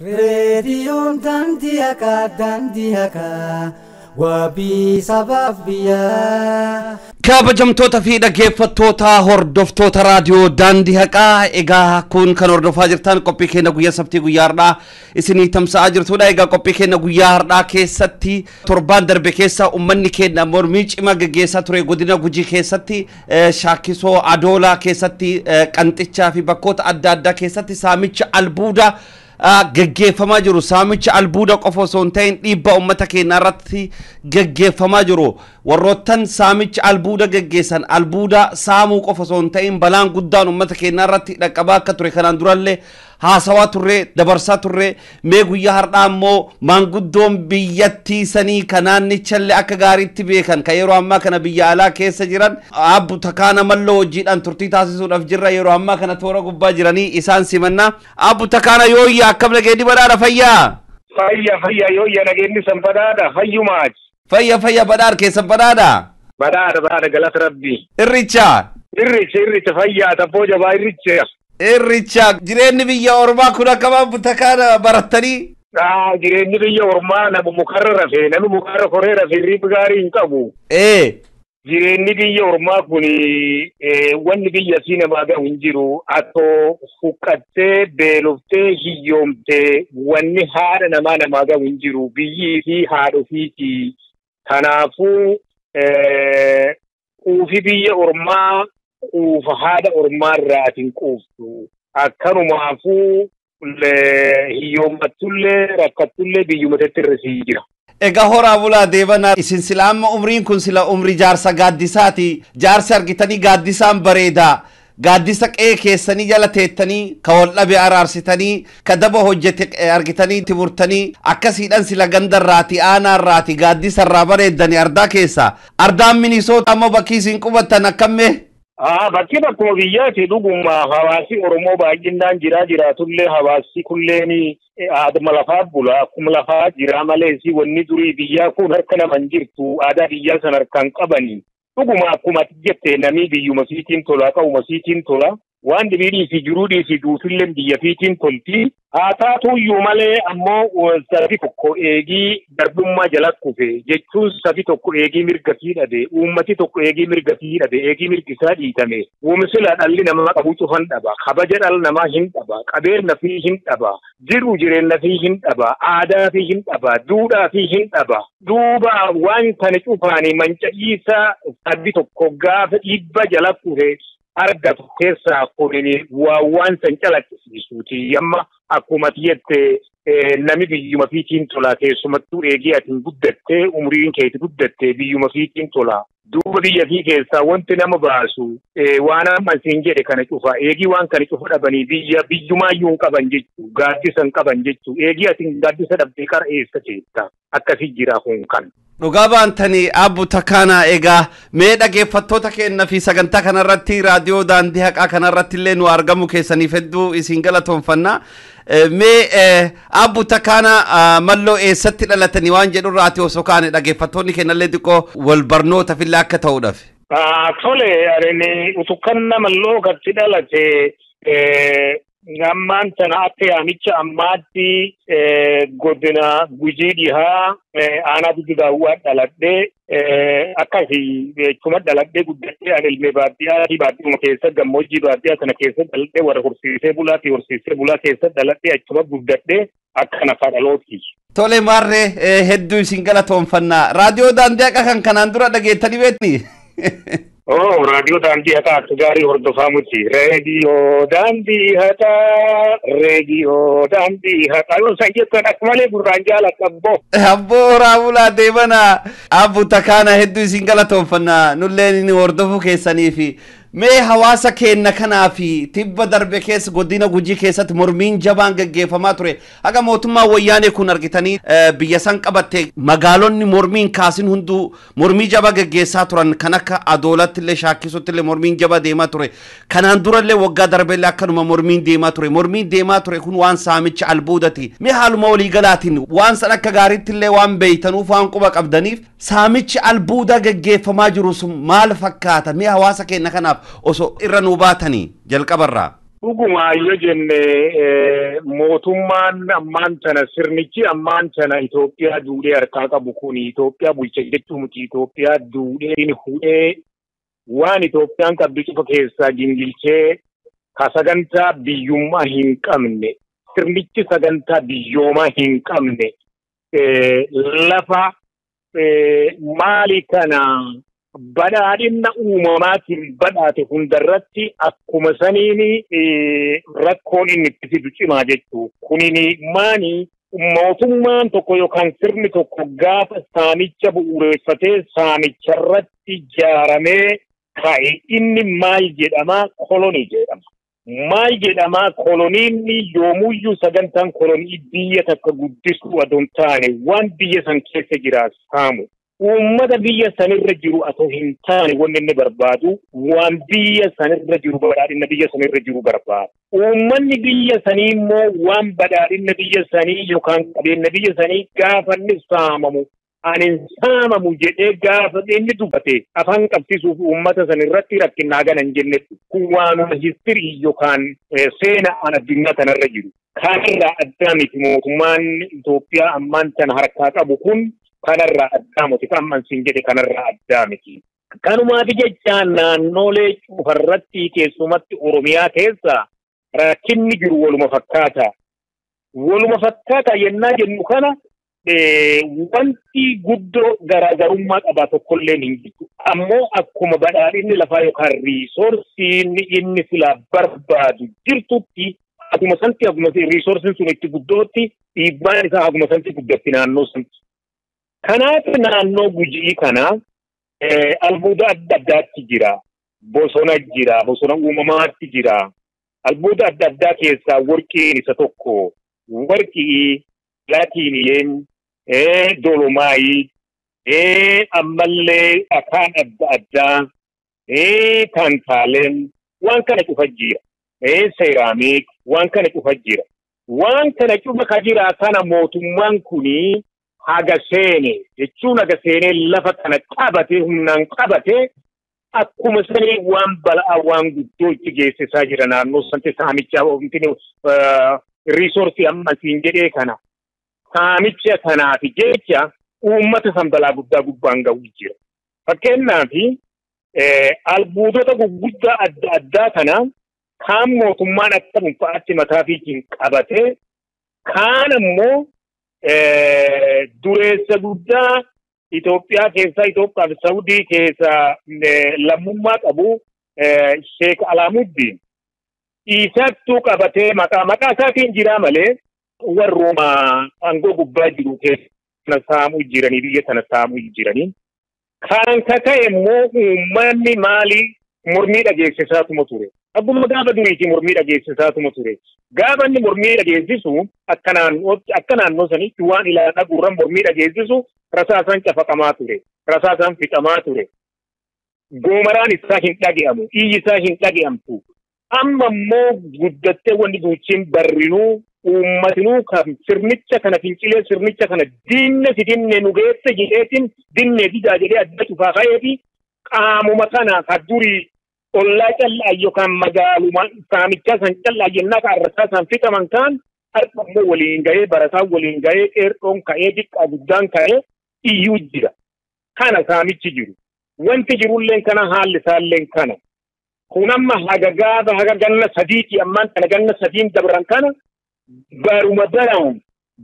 Raadiyoon Daandii Haqaa wabii sabaaf biyyaa. Kabajamtoota fi dhaggeeffattoota hordoftoota raadiyoo Daandii Haqaa egaa kun kan hordofaa jirtan qophii keenya guyyaa sabtii guyyaa har'aa isinii tamsa'aa jirtudha. Egaa qophii keenya guyyaa har'aa keessatti torbaan darbe keessa uummanni keenya mormii cimaa gaggeessaa ture godina Gujii keessatti Shaakkisoo Adoolaa keessatti Qanxichaa fi bakkoota adda addaa keessatti saamicha albuuda gaggeeffamaa jiru. Saamicha albuuda qofa osoo hin ta'in dhiibbaa uummata keenyaa irratti gaggeeffamaa jiru. Warroottan saamicha albuuda gaggeessan albuuda saamuu qofa osoo hin ta'in balaan guddaan uummata keenyaa irratti dhaqqabaa akka ture kanaan durallee haasawaa turre dabarsaa turre. Mee guyyaa har'aa immoo maanguddoon biyyattii sanii kanaannichallee akka gaariitti beekan kan yeroo ammaa kana biyya alaa keessa jiran Utukkannaa Malloo wajjiidhaan turtii taasisuudhaaf jirra. Yeroo ammaa kana toora gubbaa jiranii isaan simannaa. Utukkannaa yooyyaa akkam nageenyi badhaadha fayyaa? Fayya yooyyaa nageenyi san badhaadha fayyumaati. Fayya badhaadha keessan badhaadha? Badhaadha galata rabbii. Irricha fayyaa tabboo jabaa irricha. Irricha jireenyi biyya ormaa kun akkam Utukkannaa barattanii? Jireenyi biyya ormaa nama mukarra rafee namni mukarra koree rafee riiba gaarii hin qabu. Jireenyi biyya ormaa kun wanni biyya sii namaa gahu hin jiru. Atoo huqqattee beeloftee hiyyoomtee wanni haadha namaa gahu hin jiru. Biyyii fi haadha ofiiti. Kanaafuu quufi biyya ormaa quufa haadha ormaa irraatiin quuftu. Akkanumaafuu hiyyoommattullee rakkattullee biyyumatatti irra sii jira. Egaa horaa bulaa deebanaa isin sila amma umriin kun sila umrii jaarsa gaaddisaati. Jaarsi argitanii gaaddisaan bareedaa. Gaaddisa qe'ee keessanii jala teettanii ka wal dhabe araarsitanii ka daba hojjete argitanii timurtanii akkasiidhaan sila gandarraati aanaarraati gaaddisarraa bareeddanii ardaa keessa. Ardaan Minisoota ammoo bakkii isin qubattan akkammee? Bakki bakkuma biyyaati dhuguma hawaasi Oromoo baay'inaan jiraatullee hawaasi kulleen aadama lafaa bula akkuma lafaa jira malees wanni durii biyyaa kun harka naman jirtu aadaa biyyaa san harkaan qabanii dhuguma akkuma jette namni biyyuma fiitiin tola qawuma fiitiin tola waan dibiidii fi jiruudii fi duutillee biyya fiitiin tolti haa taatuyyuu malee ammoo sabi tokko eegii darbummaa jala kufe jechuun sabi tokko eegii mirga fiidhade uummati tokko eegii mirga fiidhade eegii mirgisaa dhiitame uumsila dhalli namaa qabu cufan dhaba kabaja dhala namaa hin dhaba qabeenya fi hin dhaba jiru jireenya fi hin dhaba aadaa fi hin dhaba duudhaa fi hin dhaba duuba waan kana cufaanii manca'iisa sabi tokko gaafa dhibba jala kufe argatu keessaa kunini waan san calaqqisiisuuti yamma akkuma jette nami biyyuma fiitiin tola keessumattuu eegii atiin guddattee umriin keeti guddattee biyyuma fiitiin tola duuba biyya fi keessaa wanti nama baasu waan amma isin jedhe kana cufa eegii waan kana cufa dhabanii biyyumaayyuu hin qaban jechuu gaaddisa hin qaban jechuu eegii atiin gaaddisa dhabdee qara eessa keessa akkasii jira kun kan. Dhugaa baantanii Utukkannaa egaa mee dhaggeeffattoota keenya fi sagantaa kanarratti raadiyoo Daandii Haqaa kanarratti illee nu argamu keessaniif hedduu isin galatoonfanna. Mee Utukkannaa Malloo eessatti dhalatanii waan jedhu irraati osoo kaane dhaggeeffattoonni keenyallee xiqqoo wal barnoota fillee akka ta'uudhaaf. Tole ani Utukkannaa Malloo gatti dhalate Gammaan tana akka yaamicha ammaatti godina Gujii dhihaa aanaa Dududaawwaa dhaladhee akkasii jechuudha dhaladhee guddattee ani ilmee baadiyyaa keessa gammoojjii baadiyyaa sana keessa dhaladhee warra horsiisee bulaa keessa dhaladhee achuma guddattee akkana fadhalooti. Tole maarree hedduu isin galatoonfannaa. Raadiyoo Daandii Haqaa kan kanaan dura dhageettanii beekni? Raadiyoo Daandii Haqaa akka gaarii hordofaa muti. Raadiyoo Daandii Haqaa yoo san jettan akka malee gurraan jaalata abboo. Abboo raabulaa deemanaa Utukkannaa hedduu isin galatoonfannaa nulleen inni hordofuu keessaniifi. Mee hawaasa keenya kanaa fi tibba darbe keessa godina Gujii keessatti mormiin jabaan gaggeeffamaa ture. Haga mootummaa wayyaanee kun argitanii biyya san qabatte magaalonni mormiin kaasin hunduu mormii jabaa gaggeessaa turan kan akka Adoolatti illee Shaakkisootti illee mormiin jabaa deemaa ture. Kanaan durallee waggaa darbellee akkanuma mormiin deemaa ture. Mormiin deemaa ture kun waan saamicha albuudati. Mee haaluma waliigalaatiin waan san akka gaariitti illee waan beeytanuuf waan quba qabdaniif saamichi albuuda gaggeeffamaa jiru sun maal fakkaata? Mee hawaasa keenya kanaaf osoo irra nu baatanii jalqabarraa. dhuguma yoo jenne mootummaan ammaan tana sirnichi ammaan tana Itoophiyaa duudhee harkaa qabu kun Itoophiyaa bulcha jechuu miti Itoophiyaa duudhee hudhee waan Itoophiyaan qabdu cufa keessaa gingilchee ka sagantaa biyyummaa hin qabne sirnichi sagantaa biyyoomaa hin qabne lafa maali kana badhaadhina uumamaatiin badhaate hundarratti akkuma saniini rakkoon inni itti fidu cimaa jechuu kunini maani mootummaan tokko yookaan sirni tokko gaafa saamicha bu'uureffatee saamicharratti ijaaramee ka'e inni maal jedhama kolonii jedhama. Maal jedhama koloniinni yoomuyyuu sagantaan kolonii biyya takka guddisuu adoon taane waan biyya san keessa jiraas saamu. Uummata biyya sanirra jiru atoo hin taane wanni inni barbaadu waan biyya sanirra jiru badhaadhina biyya sanirra jiru barbaadu. Uummanni biyya sanii immoo waan badhaadhina biyya sanii yookaan qabeenya biyya sanii gaafa inni saamamu anin saamamu jedhee gaafa inni dubbate afaan qabsiisuuf uummata sanirratti rakkinaa ganan jenne kun waanuma histirii yookaan seena an addunyaa kanarra jiru. Kanarraa addaa miti mootummaan Itoophiyaa ammaan tana harkaa qabu kun kanarraa addaa miti kan amman siin jedhe kanarraa addaa miti. Kanumaaf jecha naannolee cufarratti keessumatti Oromiyaa keessa rakkinni jiru waluma fakkaata. Waluma fakkaata yennaa jennu kana wanti guddoo garaagarummaa qabaa tokkollee hin jiru. Ammoo akkuma badhaadhinni lafaa yookaan riisorsiin inni silaa barbaadu jirtutti akkuma santi akkuma riisorsiin sun itti guddootti dhiibbaan isaa akkuma santi guddatti naannoo santi. Kanaaf naannoo Gujii kana albuuda adda addaatti jira. Bosona jira. Bosona uumamaatti jira. Albuuda adda addaa keessaa warqiin isa tokko. Warqii Laatiiniyeen Dolomaayii ammallee akaan adda addaa Tantaaleen waan kana cufa jira. Seeraamiik waan kana cufa jira. Waan kana cufa ka jira kana mootummaan kuni haga seene jechuun haga seenee lafa kana qabate humnaan qabate akkuma sanii waan bal'aa waan guddoo itti geessisaa jira naannoo santi saamichaa riisorsii amma siin jedhee kana saamicha kanaaf jecha uummata san balaa guddaa gubbaan ga'u jira. Fakkeenyaaf albuudota gurguddaa adda addaa kana kaan mootummaan akka dhuunfaatti mataa fiitiin qabate kaan ammoo dureessa guddaa Itoophiyaa keessaa Itoophiyaa fi Saawudii keessaa lammummaa qabu Sheek Alaamuddin isattuu qabatee maqaa isaatiin jira malee warrooma aangoo gubbaa jiru keessa saamuu jiranii biyya sana saamuu jiranii. Kan kaka'e immoo uummanni maali mormii dhageessisaatuma ture. Akkuma gaafa duriitii mormii dhageessisaatuma ture. Gaafa inni mormii dhageessisu akka naannoo sanitti waan ilaalaa gurran mormii dhageessisu rasaasaan cafaqamaa ture. Rasaasaan fixamaa ture. Goomaraan isaa hin dhage'amu. Iyyi isaa hin dhage'amtu. Amma immoo guddattee wanti duuchiin barrinuu uummatinuu kan sirnicha kana fincilee sirnicha kana dinne nu geesse jedheetiin dinne didaa jedhee adda cufaa ka'eefi qaamuma kana ka durii ollaa callaa yookaan magaaluma saamichaa san callaa jennaa ka arrasaa san fixaman kaan har'a immoo waliin ga'ee barataan waliin ga'ee qeerroon ka'ee xiqqaa guddaan ka'ee iyyuu jira. Kana saamichi jiru. Wanti jirulleen kana haalli isaalleen kana. Kun amma haga gaafa haga ganna sadiiti ammaan kana ganna sadiin dabran kana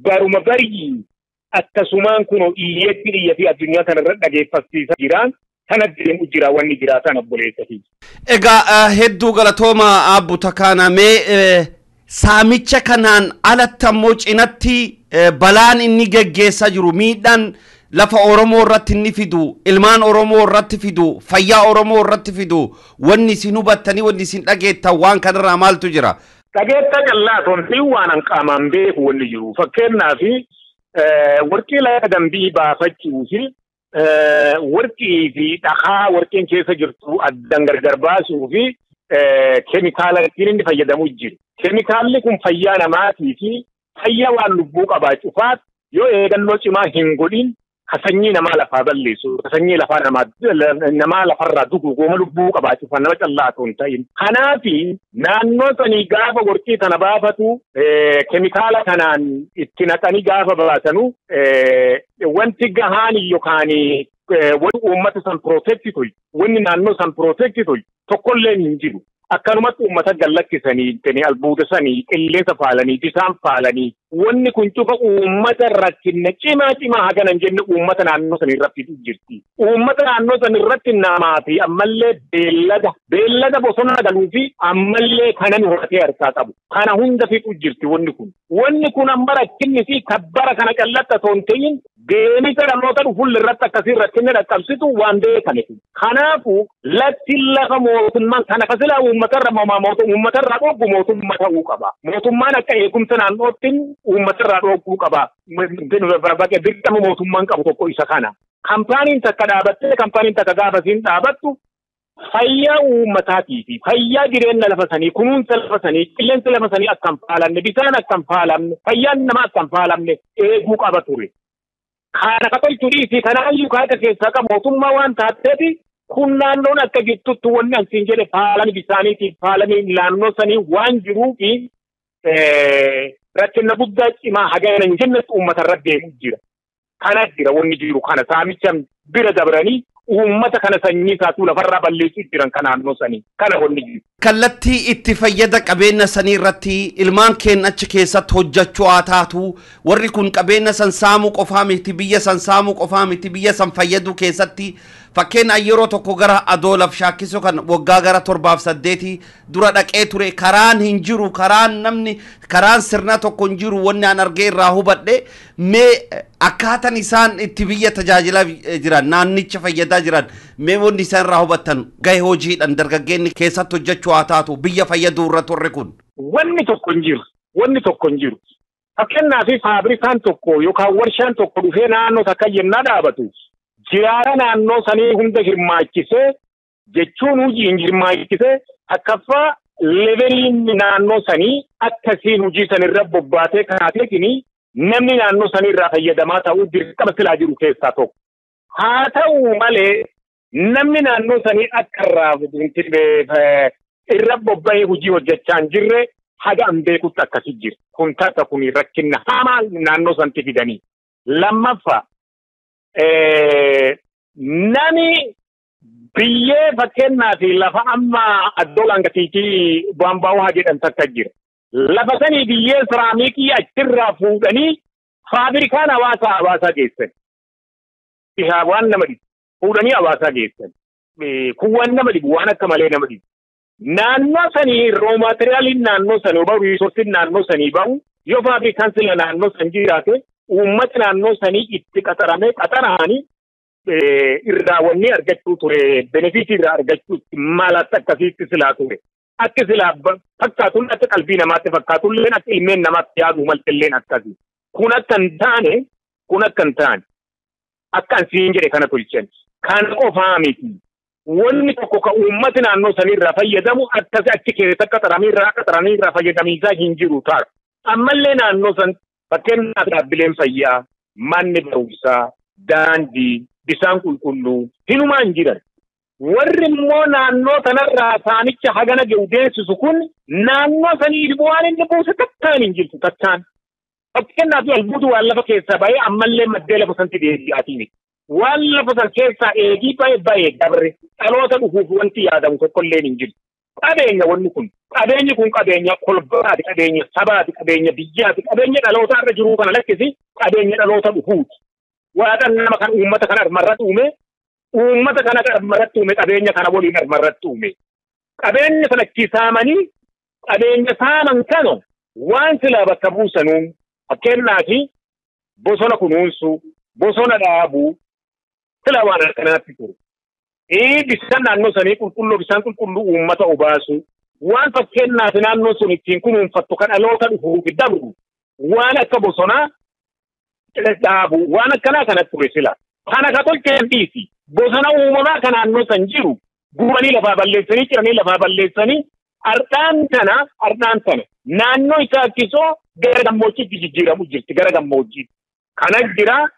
baruma barii akkasumaan kunoo iyya fi addunyaa kanarra dhageeffasiisaa jiraan kana deemu jira wanni jiraatan obboleessati. Egaa hedduu galatooma abbuta kana mee saamicha kanaan alatti ammoo cinatti balaan inni geggeessaa jiru miidhaan lafa Oromoo irratti inni fidu ilmaan Oromoo irratti fidu fayyaa Oromoo irratti fidu wanni isin hubattanii wanni isin dhageettan waan kanarraa maaltu jira? Dhageetta callaa tontii waan an qaamaan beeku wanni jiru fakkeenyaaf warqii lafa dambii baafachuu fi warqii fi dhakaa warqiin keessa jirtu addan gargar baasuu fi keemikaala ittiin inni fayyadamuu jiru. Keemikaalli kun fayyaa namaatii fi fayyaa waan lubbuu qabaa cufaat yoo eegannoo cimaa hin godhin kasanyii namaa lafaa balleessu kasanyii lafaa namaa lafarraa dugu gooma lubbuu qabaatu kan nama callaatu hin ta'in. Kanaafi naannoo sanii gaafa gorqii kana baafatu keemikaala kanaan itti naqanii gaafa baasanu wanti gahaan yookaan wanti uummata san protectitu wanni naannoo san protectitu tokkollee hin jiru. Akkanumatti uummata gallakkisanii tani albuuda sanii qilleensa faalanii bisaan faalanii wanni kun cufa uummata rakkinna cimaa haganan jenne uummata naannoo sanii irratti jirti. Uummata naannoo sanii irratti namaa fi ammallee beellada bosona galuu fi ammallee kanan horatee harkaa qabu. Kana hunda fixu jirti wanni kun. Wanni kun amma rakkinni fi kabbara kana callatta toon ta'in deemisa dhaloota dhufuun irratti akkasii rakkinni dhaqqabsitu waan beekame. Kanaafuu latti lafa mootummaan kana kasilaa uummatarraa dhoogu mootummaa ta'uu qaba. Mootummaan akka eegumsa naannootti uummatarraa dhooguu qaba. Dirqama mootummaan qabu tokko isa kana. Kampaaniin takka dhaabattee kampaaniin takka gaafasiin dhaabattu fayyaa uummataatii fi fayyaa jireenya lafa sanii kunuunsa lafa sanii qilleensa lafa sanii akka hin faalamne bisaan akka hin faalamne fayyaan namaa akka hin faalamne eeguu qaba ture. Kana katolchuudhii fi kanaayyuu kaaka keessaa qabu mootummaa waan taateefi kun naannoon akka jirtutti wanni ansiin jedhe faalanii bisaaniitiif faalanii naannoo sanii waan jiruu fi rakkinna guddaa cimaa hagana hin jennetti uummatarra deemu jira. Kana jira wanni jiru kana saamicha bira dabranii uummata kana sanyii isaatu lafarraa balleessuu jiran kana naannoo sanii kana wanni jiru. Kallattii itti fayyada qabeenya sanii irratti ilmaan keenya achi keessatti hojjechuu haa taatu warri kun qabeenya san saamuu qofaa miti biyya san saamuu qofaa miti biyya san fayyaduu keessatti fakkeenyaaf yeroo tokko gara adoolaf shaakkisoo kan waggaa gara 7-8 dura dhaqee ture karaan hin jiru karaan sirna tokko hin jiru wanni an argee irraa hubadhe mee akkaataan isaan itti biyya tajaajilaa jiran naannicha fayyadaa jiran mee wanni isaan irraa hubattan gahee hojiidhaan dargaggeessi keessatti hojjechuu haa taatu biyya fayyaduu irra turre kun. Wanni tokko hin jiru. Fakkeenyaaf faabrikaan tokko yookaan warshaan tokko dhufee naannoo takka yennaa dhaabatu. Jiraata naannoo sanii hunda hirmaachisee jechuun hojiin hirmaachisee akkaataa leveliin naannoo sanii akkasiin hojii sanirra bobbaatee kaateetiin namni naannoo sanii irraa fayyadamaa ta'uu dirqama silaa jiru keessaa tokko. Haa ta'u malee namni naannoo sanii akka irra bobba'ee hojii hojjechaa hin jirre haga an beekutti akkasii jira. Kun takka kun rakkinna hamaa naannoo sanatti fidanii. Lammaffaa nami biyyee fakkeenyaaf lafa amma addoolaan gatiitii bu'aan baa'uu haa jedhan takka jira. Lafa sanii biyyee siraamikii achirraa fuudhanii faabrikaan hawaasaa geessan. Waan nama dhibu fuudhanii hawaasaa geessan. Kun waan nama dhibu waan akka malee nama dhibu. Naannoo sanii roo maateriyaaliin naannoo sanii ba'u riisorsiin naannoo sanii ba'u yoo faabrikaan sila naannoo san jiraate uummata naannoo sanii itti qaxaranii irraa wanni argachuu ture benefiitii irraa argachuu maalatti akkasiitti silaa ture. Akka silaa fakkaatuun akka qalbii namaatti fakkaatulleen akka ilmeen namaatti yaadu maltilleen akkasii. Kun akka hin taane akka ansiin jedhe kana tolchan. Kan qofaa miti. Wanni tokko ka uummati naannoo sanii irraa fayyadamu akkasii achi keessa qaxaranii irraa fayyadamiisaa hin jiru ta'a. Ammallee naannoo san fakkeenyaaf dhaabbileen fayyaa, manni barumsaa, daandii, bisaan qulqulluu hinumaan jiran. Warri immoo naannoo sanarraa saamicha hagana ga'u deessisu kun naannoo sanii waan inni buuse takkaan hin jirtu takkaan. Fakkeenyaaf albuudu waan lafa keessaa ba'ee ammallee maddee lafa sanatti deebi'aatii miti. Waan lafa san keessaa eegii ba'ee dabre dhaloota dhufuuf wanti yaadamu tokkollee hin jiru. Qabeenya wanni kun qabeenya kolbaati qabeenya sabaati qabeenya biyyaati qabeenya dhaloota irra jiruu kana lakkisi qabeenya dhaloota dhufuuti. Waaqan nama kan uummata kana armarratti uume qabeenya kana waliin armarratti uume. Qabeenya sana saamanii qabeenya saaman kana waan silaa bakka buusanuun fakkeenyaaf bosona kunuunsuu bosona dhaabuu silaa waan akkanaatti turu. Bisaan naannoo sanii bisaan qulqulluu uummata obaasu waan fakkeenyaaf naannoo sun ittiin kunuunfattu kan dhaloota dhufuuf dabru waan akka bosonaa dhaabu waan akkanaa kanatti ture sila. Kana ka tolcheen dhiisi bosona uumamaa kan naannoo san jiru gubanii lafaa balleessanii ciranii lafaa balleessanii ardhaan tana naannoo Shaakkisoo gara gammoojjiitti jijjiiramu jirti gara gammoojjiitti. Kana jira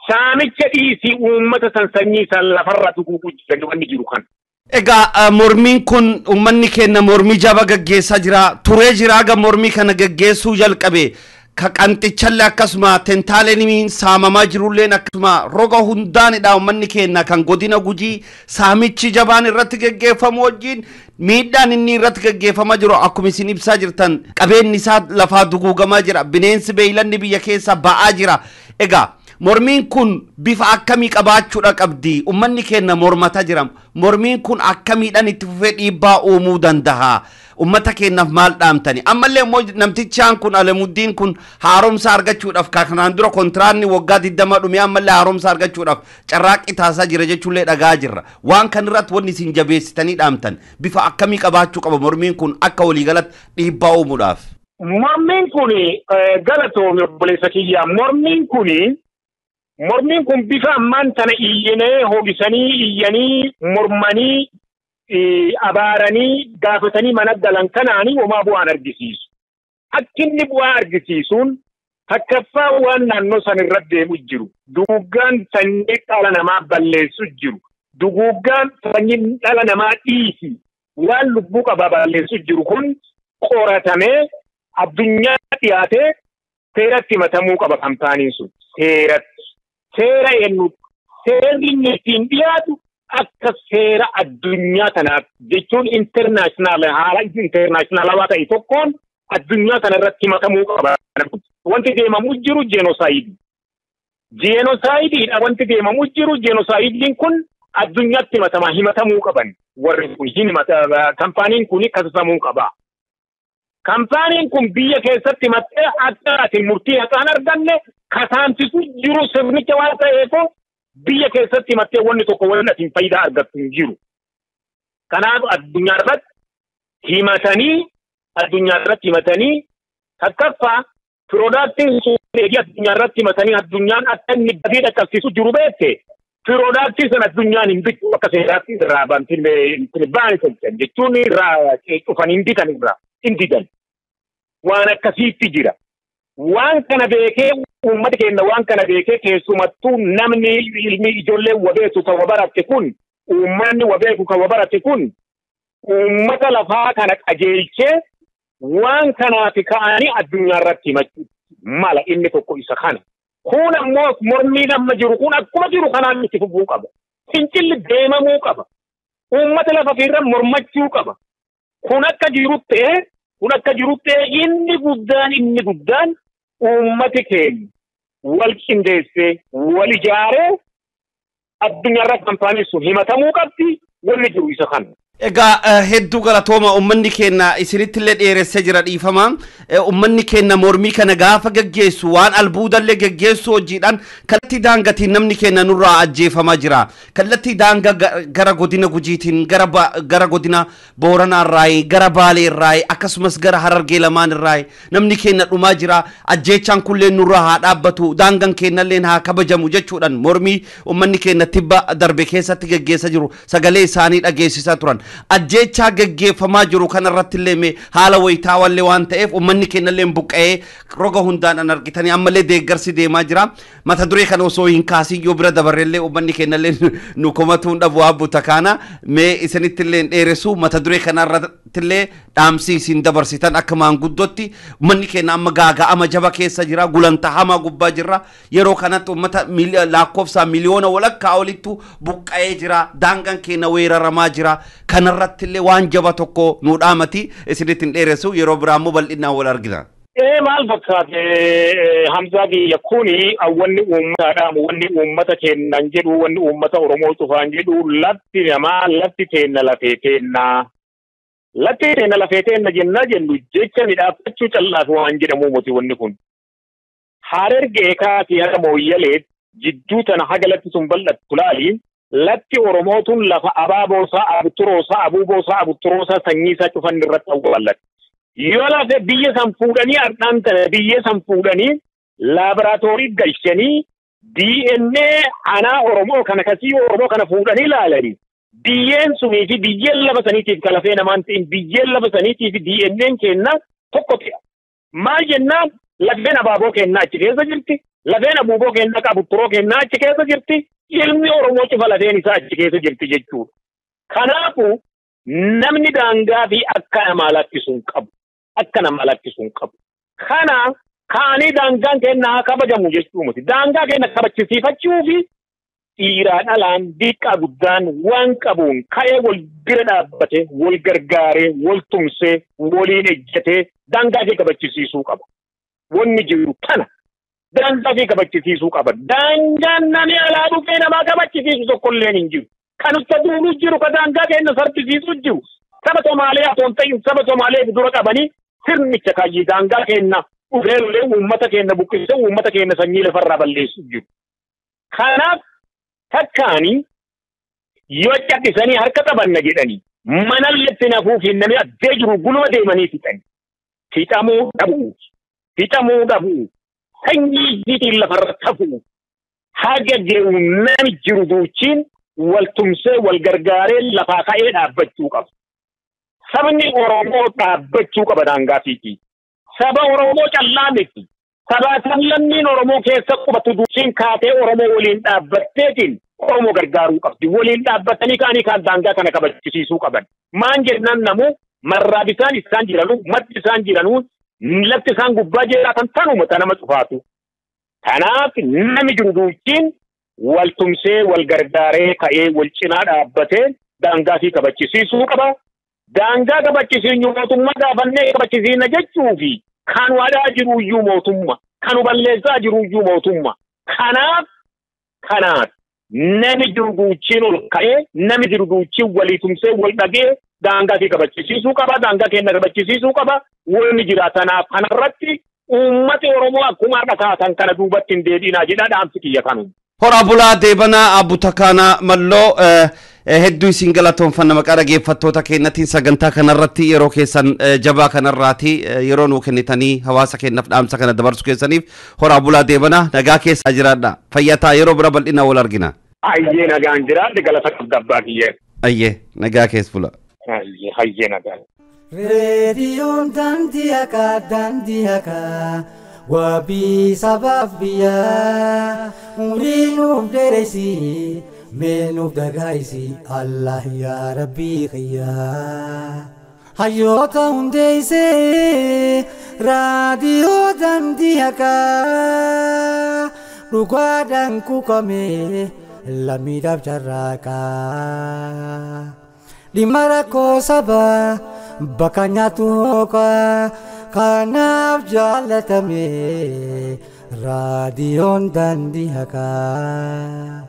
saamicha dhiisii uummata sansanyii san lafarra tuquuqu jedhu wanni jiru kan. Egaa mormiin kun uummanni keenya mormii jaba gaggeessaa jira turee jira aga mormii kana gaggeessuu jalqabe ka qanxichallee akkasuma tentaaleen saamamaa jirulleen akkasuma roga hundaanidha uummanni keenya kan godina Gujii saamichi jabaan irratti gaggeeffamu wajjin miidhaan inni irratti gaggeeffamaa jiru akkuma isin ibsaa jirtan qabeenyi isaa lafaa duguugamaa jira bineensi beeylanni biyya keessa ba'aa jira. Egaa mormiin kun bifa akkamii qabaachuudha qabdi uummanni keenya mormata jira mormiin kun akkamiidhaan itti fufee dhiibbaa uumuu danda'a ummata keenyaaf maal dhaamtani ammallee immoo namtichaan kun Alamuuddiin kun haaromsa argachuudhaaf kanaan dura kontraanni waggaa 20 dhumee ammallee haaromsa argachuudhaaf carraaqqii taasisaa jira jechuullee dhagaa jirra waan kan irratti wanni isin jabeessitanii dhaamtan bifa akkamii qabaachuu qaba mormiin kun akka waliigalatti dhiibbaa uumuudhaaf. Mormiin kun galatoomii obboleessa kiyyaa mormiin kun bifa ammaan tana iyyanee hoogisanii iyyanii mormanii abaaranii gaafatanii mana galan kanaanii homaa bu'aan argisiisu. Akkinni bu'aa argisiisuun takkaffaa waan naannoo san irra deemu jiru. Duguuggaan sanyii dhala namaa balleessu jiru. Duguuggaan sanyii dhala namaa dhiisi waan lubbuu qabaa balleessu jiru kun qoratamee addunyaa dhiyaatee seeratti matamuu qaba kampaaniin sun. Seera eenyu seerri inni ittiin dhiyaatu akka seera addunyaa tanaaf jechuun international haala internationalawaa ta'e tokkoon addunyaa kana irratti matamuu qaba. Wanti deemamu jiru genocide. Genocideedha wanti deemamu jiru genocidein kun addunyaatti himatamuu qaban. Warri kun kampaaniin kun kasasamuu qaba. Kampaaniin kun biyya keessatti maxxee akka ati murtii haqaan arganne kasaamsisu jiru sirnicha waan ta'eef biyya keessatti maxxee wanni tokko wanni ati faayidaa argattu hin jiru. Kanaaf addunyaa irratti himatanii takkaffaa piroodaaktiin sun addunyaa irratti himatanii addunyaan akka inni badii dhaqqabsiisu jiru beekte piroodaaktii sana addunyaan hin bitu akka seeraatti irraa baani tolchan jechuun irraa dhufan hin bitan irraa hin didan. Waan akkasiitti jira. Waan kana beekee uummata keenya waan kana beekee keessumattuu namni ilmi ijoollee wabeetu kan wabaratte kun uummanni wabeeku kan wabaratte kun uummata lafaa kana qajeelchee waan kanaaf ka'anii addunyaa irratti himachuu mala inni tokko isa kana. Kun ammoo mormiin amma jiru kun akkuma jiru kanaan itti fufuu qaba. Fincilli deemamuu qaba. Uummata lafa irra mormachuu qaba. Kun akka jirutti inni guddaan uummati keenya wal qindeessee wal ijaaree addunyaa irra kampaanii sun himatamuu qabdi wanni jiru isa kana. Egaa hedduu galatooma uummanni keenya isinittillee dheeressee jira dhiifama uummanni keenya mormii kana gaafa gaggeessu waan albuudallee gaggeessu hojiidhaan kallattii daangatiin namni keenya nurraa ajjeefamaa jira kallattii daanga gara godina Gujiitiin gara godina Booranaarraayi gara Baaleerraayi akkasumas gara Harargee lamaanirraayi namni keenya dhumaa jira ajjeechaan kullee nurraa haa dhaabbatu daangan keenyallee haa kabajamu jechuudhaan mormii uummanni keenya tibba darbe keessatti gaggeessaa jiru sagalee isaanii dhageessisaa turan. Ajjeechaa gaggeeffamaa jiru kanarratti illee haala wayitaawallee waan ta'eef uummanni keenyallee buqqa'ee roga hundaan argitanii ammallee deeggarsi deemaa jira mata duree kana osoo hin kaasiin yoo bira dabarreellee uummanni keenyallee nu komatuun dhabu abbuta kana mee isinittillee dheeressu mata duree kanarrattillee dhaamsi isin dabarsitan akka maanguddootti uummanni keenya amma gaaga'ama jaba keessa jira gulantaa hamaa gubbaa jira yeroo kanatti uummata lakkoofsaan miliyoona walakkaa olittu buqqa'ee jira daangaan keenya weeraramaa jira. Kanarratti illee waan jaba tokko nu dhaamati isinittiin dheeressu yeroo biraammoo bal'inaan wal argina. Maal fakkaate Hamzaa biyya kuni wanni uummataadhaan wanni uummata keennan jedhu wanni uummata Oromoo cufaan jedhu latti namaa latti teenna lafee teenna jennu jecha midhaafachuu callaatu waan jedhamu moti wanni kun. Harargee kaasii haga mooyyalee jidduu tana haga latti sun bal'attu laaliin latti Oromootun lafa abaaboosaa abuturoosaa sanyiisaa cufan irratti awwaalatti. Yoo lafa biyya san fuudhanii ardhaan tana biyya san fuudhanii laaboraatoorii galchanii DNA aanaa Oromoo kana kasii Oromoo kana fuudhanii ilaalanii biyyeen sunii fi biyyeen lafa saniitiif kalafee namaan ta'in biyyeen lafa saniitiif DNA'n keenna tokko ta'a. Maal jennaan laggeen abaaboo kennaa achi keessa jirti lafeen abuuboo kenna qabu turoo kenna achi keessa jirti ilmi Oromoo cufa lafeen isaa achi keessa jirti jechuudha. Kanaafuu namni daangaa fi akka nama lakkisuun qabu akka nama lakkisuun qabu. Kana kaanii daangaan kenna kabajamu jechuudha. Daangaa kenna kabachisiifachuu fi dhiiraan alaan diiqaa guddaan waan qabuun ka'ee wal bira dhaabbate wal gargaaree wal tumsee waliin ejjatee daangaa fi kabachisiisuu qaba. Wanni jiru kana daangaa fi kabachisiisuu qaba. Daangaan namni alaa dhufee namaa kabachisiisu tokkolleen hin jiru. Kan uffata duuluu jiru ka daangaa kenna sarfisiisuu jiru. Saba Somaalee atoon ta'in saba Somaalee dura qabanii sirnicha kaayyii daangaa kenna dhufeellee uummata kenna buqqisee uummata kenna sanyii lafarraa balleessuu jiru. Kanaaf takkaanii yoo caqqisanii harka qabanna jedhanii manalletti nafuufi namni addee jiru guluma deemanii fixanii. Fixamuu dhabuu sanyii isiitiin lafarra tafuu haga jiru nami jiru duuchiin wal tumsee wal gargaaree lafaa ka'ee dhaabbachuu qaba. Sabni Oromoo dhaabbachuu qaba daangaafiiti. Saba Oromoo callaa miti. Sabaataan lammiin Oromoo keessa qubatu duuchiin kaatee Oromoo waliin dhaabbatteetiin Oromoo gargaaruu qabdi. Waliin dhaabbatanii kaanii kaan daangaa kana kabachisiisuu qaban. Maan jennaan namu marraa bisaan isaan jiranuu maddi isaan jiranuu lafti isaan gubbaa jiraatan tanuma tanama cufaatu. Kanaaf nami jiru duuchiin wal tumsee wal gargaaree ka'ee wal cinaa dhaabbatee daangaa fi kabachisiisuu qaba. Daangaa kabachisiisuu mootummaa gaafannee kabachisiisna jechuufi kan waadaa jiru iyyuu mootummaa kan balleessaa jiru iyyuu mootummaa. Kanaaf nami jiru duuchiin ol ka'ee nami jiru duuchiin walii tumsee wal dhagee daangaa fi kabachisiisuu qaba. Daangaa kenna kabachisiisuu qaba. Wanni jiraatanaaf kanarratti uummati Oromoo akkuma dhakaatan kana duubatti hin deebiinaa jedha dhaamsi kiyya kanu. Hora bulaa deebanaa Utukkannaa Malloo hedduu isin galatoomfanna maqaa dhaggeeffattoota keenyatiin sagantaa kanarratti yeroo keessan jabaa kanarraati yeroo nuu kennitanii hawaasa keenyaaf dhaamsa kana dabarsu keessaniif hora bulaa deebanaa nagaa keessa jiraadha. Fayyataa yeroo bira bal'ina wal argina. Ayyee nagaan jiraadha galata qabda abbaa kiyyee. Ayyee nagaa keessa bula. Ayyee nagaa. Raadiyoon Daandii Haqaa wabii sabaaf biyyaa umurii nuuf dheeresi mee nuuf dagaagsi Allah yaa Rabbii kiyyaa. Hayyoota hundeessee raadiyoo Daandii Haqaa dhugaadhaan kuukamee lammiidhaaf carraaqaa. Dhimma rakkoo sabaa bakka nyaatu hookaa kanaaf jaalatame raadiyoon Daandii Haqaa.